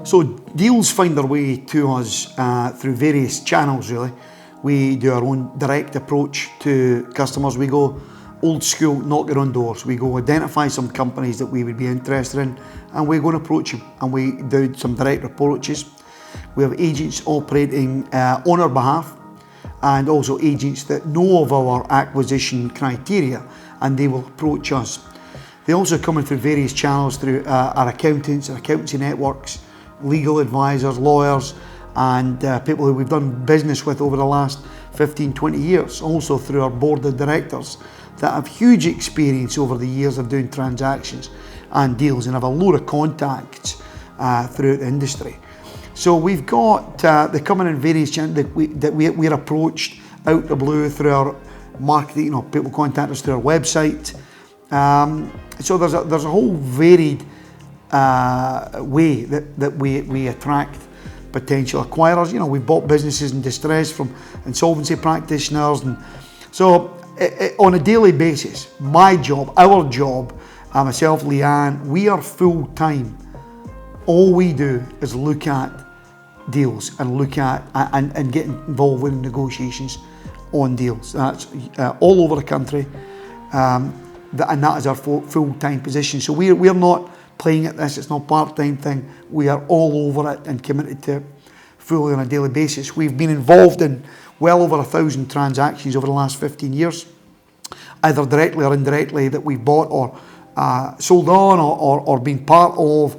So deals find their way to us through various channels really. We do our own direct approach to customers. We go old school, knocking on doors. We go identify some companies that we would be interested in, and we go and approach them, and we do some direct approaches. We have agents operating on our behalf, and also agents that know of our acquisition criteria, and they will approach us. They also come in through various channels through our accountants, our accountancy networks, legal advisors, lawyers, and people who we've done business with over the last 15, 20 years. Also through our board of directors that have huge experience over the years of doing transactions and deals, and have a load of contacts throughout the industry. So we've got, they come in various channels that we're approached out the blue through our marketing, people contact us through our website. So there's a whole varied way that we attract potential acquirers. We've bought businesses in distress from insolvency practitioners, and so on a daily basis, my job, our job, myself, Leanne, we are full time. All we do is look at deals and look at and get involved with negotiations on deals. That's all over the country, and that is our full-time position. So we're not playing at this, it's not a part-time thing. We are all over it and committed to it fully on a daily basis. We've been involved in well over 1,000 transactions over the last 15 years, either directly or indirectly, that we've bought or sold on or been part of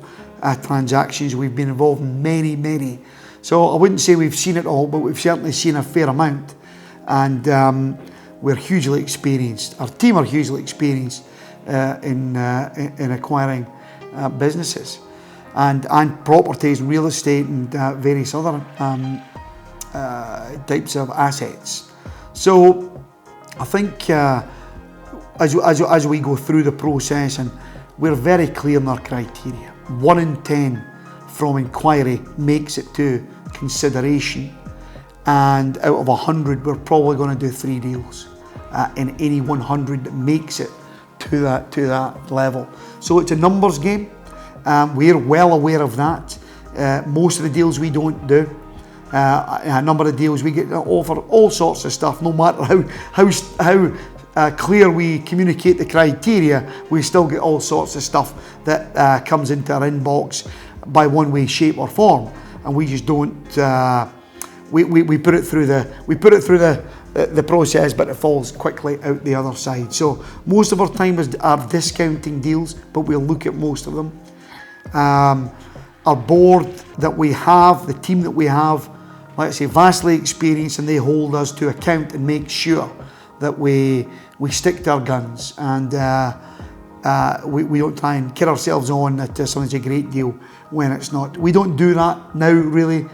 transactions. We've been involved in many. So I wouldn't say we've seen it all, but we've certainly seen a fair amount. And we're hugely experienced. Our team are hugely experienced in acquiring businesses and properties, real estate, and various other types of assets. So I think as we go through the process, and we're very clear in our criteria. 1 in 10 from inquiry makes it to consideration, and out of 100 we're probably going to do 3 deals in any 100 that makes it to that level. So it's a numbers game. We're well aware of that. Most of the deals we don't do. A number of deals we get offered all sorts of stuff. No matter how clear we communicate the criteria, we still get all sorts of stuff that comes into our inbox by one way, shape, or form, and we just don't. We put it through the process, but it falls quickly out the other side. So most of our time are discounting deals, but we'll look at most of them. Our board that we have, the team that we have, like I say, vastly experienced, and they hold us to account and make sure that we stick to our guns, and we don't try and kid ourselves on that something's a great deal when it's not. We don't do that now, really.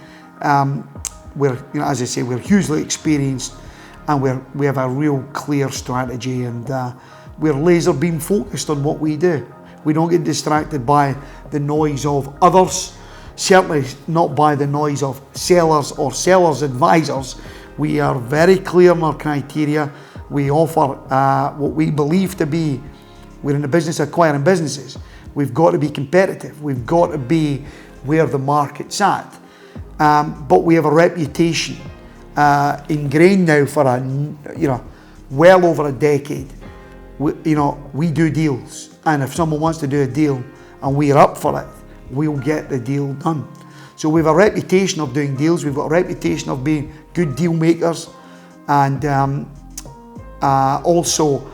We're, as I say, we're hugely experienced, and we have a real clear strategy, and we're laser beam focused on what we do. We don't get distracted by the noise of others, certainly not by the noise of sellers or sellers' advisors. We are very clear in our criteria. We offer what we believe to be, we're in the business of acquiring businesses. We've got to be competitive. We've got to be where the market's at. But we have a reputation ingrained now for well over a decade. We do deals, and if someone wants to do a deal and we're up for it, we'll get the deal done. So we have a reputation of doing deals. We've got a reputation of being good deal makers, and also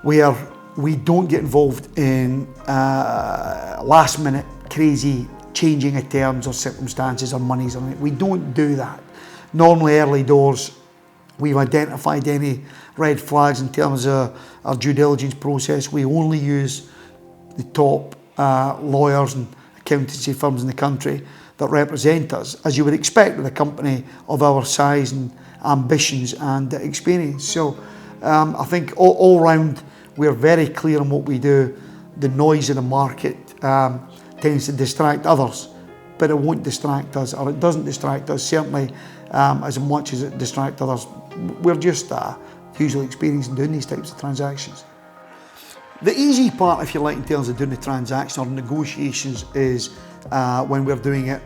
we don't get involved in last minute crazy changing of terms or circumstances or monies. We don't do that. Normally early doors, we've identified any red flags in terms of our due diligence process. We only use the top lawyers and accountancy firms in the country that represent us, as you would expect with a company of our size and ambitions and experience. So I think all round we're very clear on what we do. The noise of the market tends to distract others, but it won't distract us, or it doesn't distract us, certainly as much as it distracts others. We're just hugely experienced in doing these types of transactions. The easy part, if you like, in terms of doing the transaction or negotiations is when we're doing it,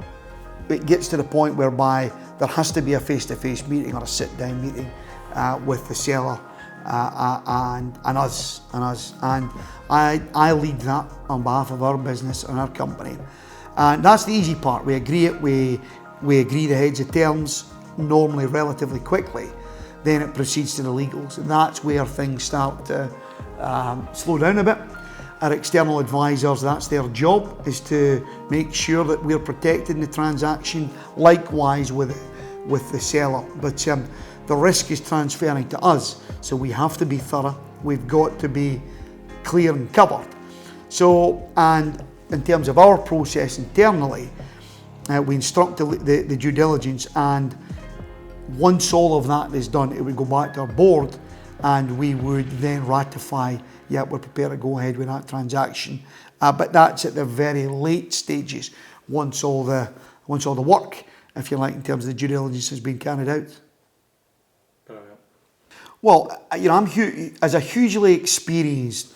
it gets to the point whereby there has to be a face-to-face meeting or a sit-down meeting with the seller and us. And I lead that on behalf of our business and our company. And that's the easy part. We agree it, we agree the heads of terms, normally relatively quickly. Then it proceeds to the legals, and that's where things start to slow down a bit. Our external advisors, that's their job, is to make sure that we're protecting the transaction, likewise with the seller. But the risk is transferring to us, so we have to be thorough, we've got to be clear and covered. So, and in terms of our process internally, we instruct the due diligence, and once all of that is done, it would go back to our board and we would then ratify, yeah, we're prepared to go ahead with that transaction. But that's at the very late stages, once all the work, if you like, in terms of the due diligence has been carried out. Brilliant. Well, you know, as a hugely experienced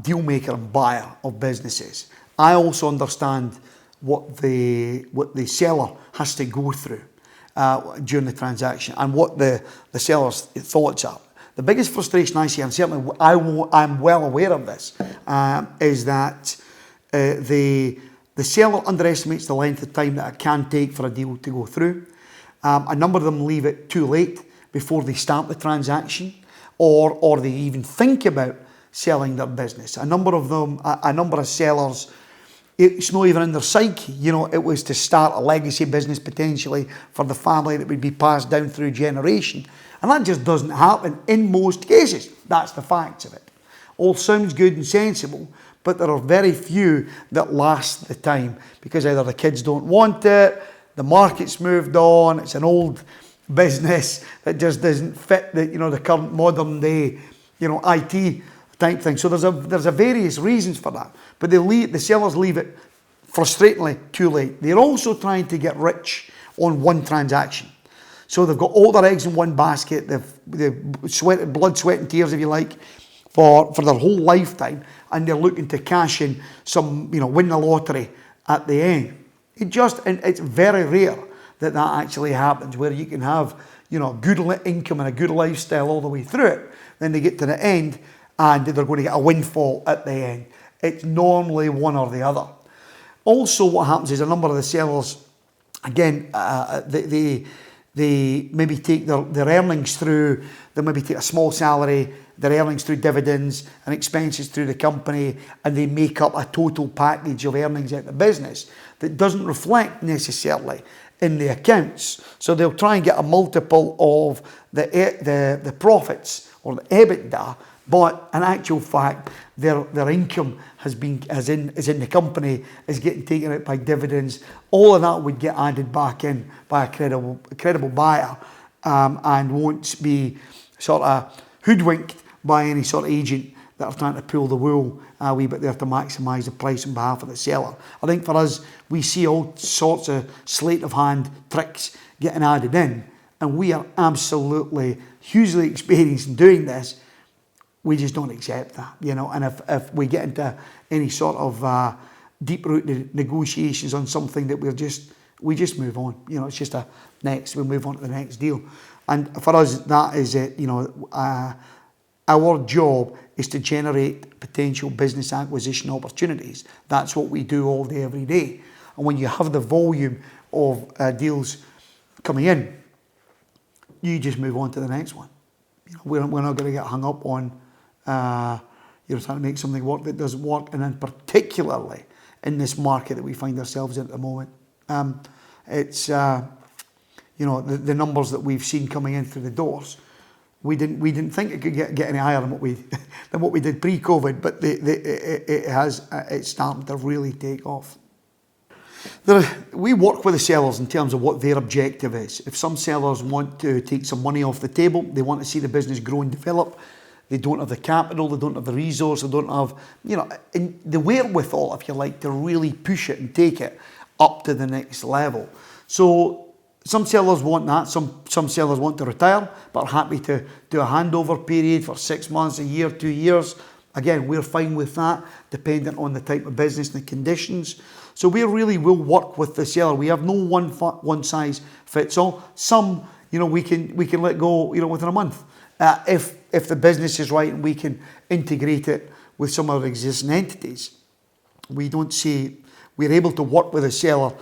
deal maker and buyer of businesses, I also understand what the seller has to go through during the transaction and what the seller's thoughts are. The biggest frustration I see, and certainly I'm well aware of this, is that the seller underestimates the length of time that it can take for a deal to go through. A number of them leave it too late before they start the transaction, or they even think about selling their business. A number of sellers, it's not even in their psyche. You know, it was to start a legacy business potentially for the family that would be passed down through generation. And that just doesn't happen in most cases. That's the facts of it. All sounds good and sensible, but there are very few that last the time because either the kids don't want it, the market's moved on, it's an old business that just doesn't fit the current modern day, IT type thing. So there's a various reasons for that. But the sellers leave it frustratingly too late. They're also trying to get rich on one transaction. So they've got all their eggs in one basket. They've sweated blood, sweat and tears, if you like, for their whole lifetime, and they're looking to cash in some, win the lottery at the end. It's very rare that actually happens, where you can have, good income and a good lifestyle all the way through it. Then they get to the end and they're going to get a windfall at the end. It's normally one or the other. Also, what happens is a number of the sellers, again, they maybe take their earnings through, they maybe take a small salary, their earnings through dividends and expenses through the company, and they make up a total package of earnings at the business that doesn't reflect necessarily in the accounts. So they'll try and get a multiple of the profits or the EBITDA, but in actual fact, their income is in the company, is getting taken out by dividends. All of that would get added back in by a credible buyer, and won't be sort of hoodwinked by any sort of agent that are trying to pull the wool a wee bit there to maximise the price on behalf of the seller. I think for us, we see all sorts of sleight of hand tricks getting added in, and we are absolutely hugely experienced in doing this. We just don't accept that, and if we get into any sort of deep-rooted negotiations on something that we just move on. It's just we move on to the next deal. And for us, that is it. Our job is to generate potential business acquisition opportunities. That's what we do all day, every day. And when you have the volume of deals coming in, you just move on to the next one. We're not going to get hung up on trying to make something work that doesn't work, and then particularly in this market that we find ourselves in at the moment. It's the numbers that we've seen coming in through the doors. We didn't think it could get any higher than what we did pre-COVID, but it's starting to really take off. We work with the sellers in terms of what their objective is. If some sellers want to take some money off the table, they want to see the business grow and develop, they don't have the capital, they don't have the resource, they don't have, the wherewithal, if you like, to really push it and take it up to the next level. So some sellers want that, some sellers want to retire, but are happy to do a handover period for 6 months, a year, 2 years. Again, we're fine with that, dependent on the type of business and the conditions. So we really will work with the seller. We have no one size fits all. Some, we can let go, within a month, if the business is right and we can integrate it with some of our existing entities. We don't see we're able to work with a seller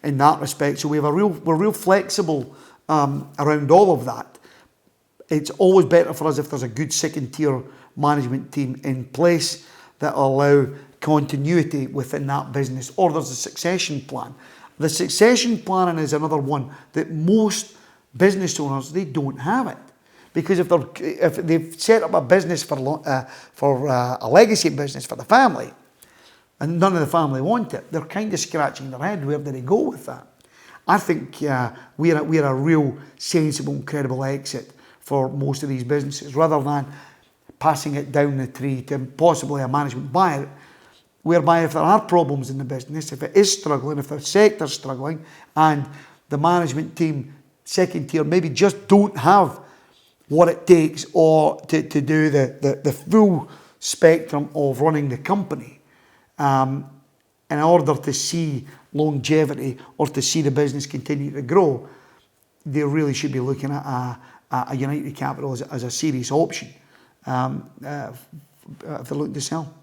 in that respect. So we're real flexible around all of that. It's always better for us if there's a good second tier management team in place that will allow continuity within that business, or there's a succession plan. The succession planning is another one that most business owners, they don't have it. Because if they've set up a business for a legacy business for the family, and none of the family want it, they're kind of scratching their head, where do they go with that? I think we're a real sensible, credible exit for most of these businesses, rather than passing it down the tree to possibly a management buyer, whereby if there are problems in the business, if it is struggling, if the sector's struggling, and the management team, second tier, maybe just don't have what it takes or to do the full spectrum of running the company, in order to see longevity or to see the business continue to grow, they really should be looking at a United Capital as a serious option if they're looking to sell.